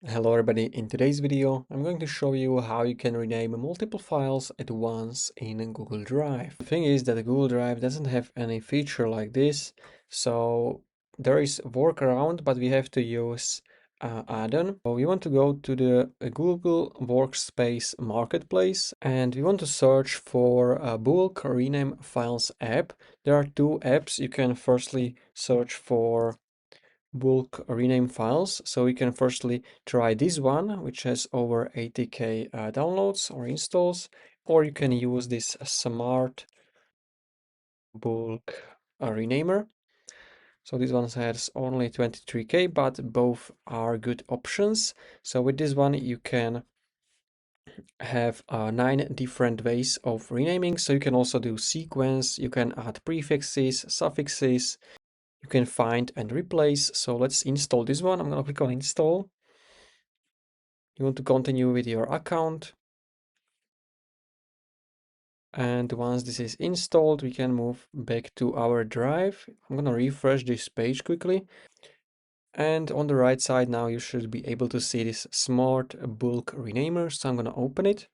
Hello everybody, in today's video I'm going to show you how you can rename multiple files at once in Google Drive. The thing is that Google Drive doesn't have any feature like this, so there is a workaround, but we have to use addon. So we want to go to the Google Workspace Marketplace and we want to search for a bulk rename files app. There are two apps. You can firstly search for bulk rename files. So we can firstly try this one, which has over 80k downloads or installs, or you can use this smart bulk renamer. So this one has only 23k, but both are good options. So with this one, you can have 9 different ways of renaming. So you can also do sequence, you can add prefixes, suffixes, you can find and replace. So let's install this one. I'm going to click on install. You want to continue with your account. And once this is installed, we can move back to our drive. I'm going to refresh this page quickly. And on the right side now, you should be able to see this smart bulk renamer. So I'm going to open it.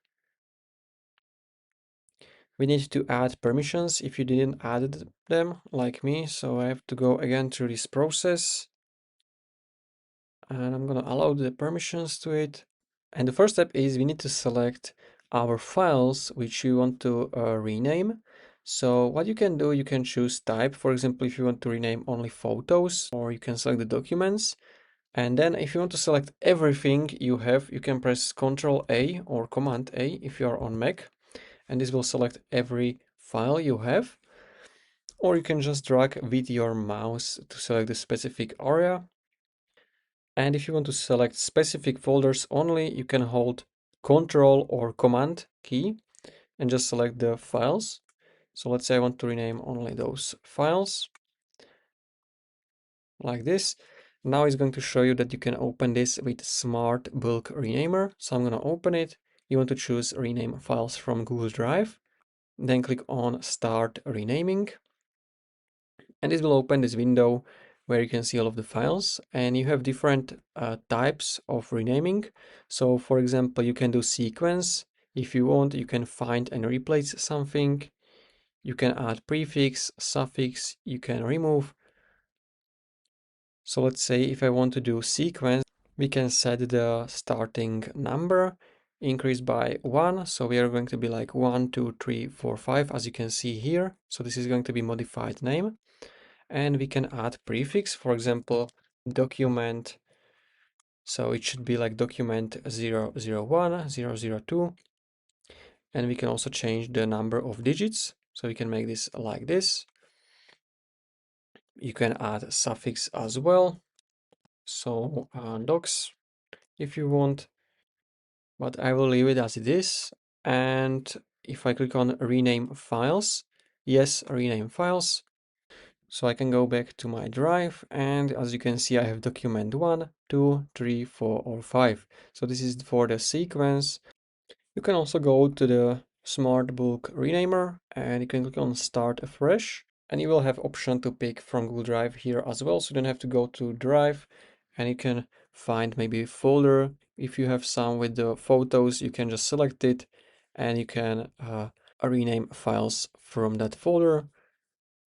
We need to add permissions if you didn't add them like me. So I have to go again through this process. And I'm going to allow the permissions to it. And the first step is we need to select our files which you want to rename. So what you can do, you can choose type. For example, if you want to rename only photos, or you can select the documents. And then if you want to select everything you have, you can press Ctrl A or Command A if you are on Mac. And this will select every file you have. Or you can just drag with your mouse to select the specific area. And if you want to select specific folders only, you can hold Ctrl or Command key and just select the files. So let's say I want to rename only those files like this. Now it's going to show you that you can open this with Smart Bulk Renamer. So I'm going to open it. You want to choose Rename Files from Google Drive. Then click on Start Renaming. And this will open this window where you can see all of the files, and you have different types of renaming. So for example, you can do sequence. If you want, you can find and replace something. You can add prefix, suffix, you can remove. So let's say if I want to do sequence, we can set the starting number, increase by 1. So we are going to be like 1, 2, 3, 4, 5, as you can see here. So this is going to be modified name. And we can add prefix, for example, document. So it should be like document 001, 002. And we can also change the number of digits. So we can make this like this. You can add suffix as well. So docs if you want, but I will leave it as it is. And if I click on rename files, yes, rename files. So I can go back to my drive, and as you can see, I have document 1, 2, 3, 4, or 5. So this is for the sequence. You can also go to the Smart Bulk Renamer and you can click on Start Afresh, and you will have option to pick from Google Drive here as well. So you don't have to go to Drive, and you can find maybe a folder. If you have some with the photos, you can just select it and you can rename files from that folder.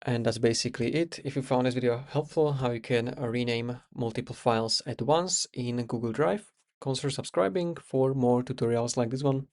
And that's basically it. If you found this video helpful, how you can rename multiple files at once in Google Drive, consider subscribing for more tutorials like this one.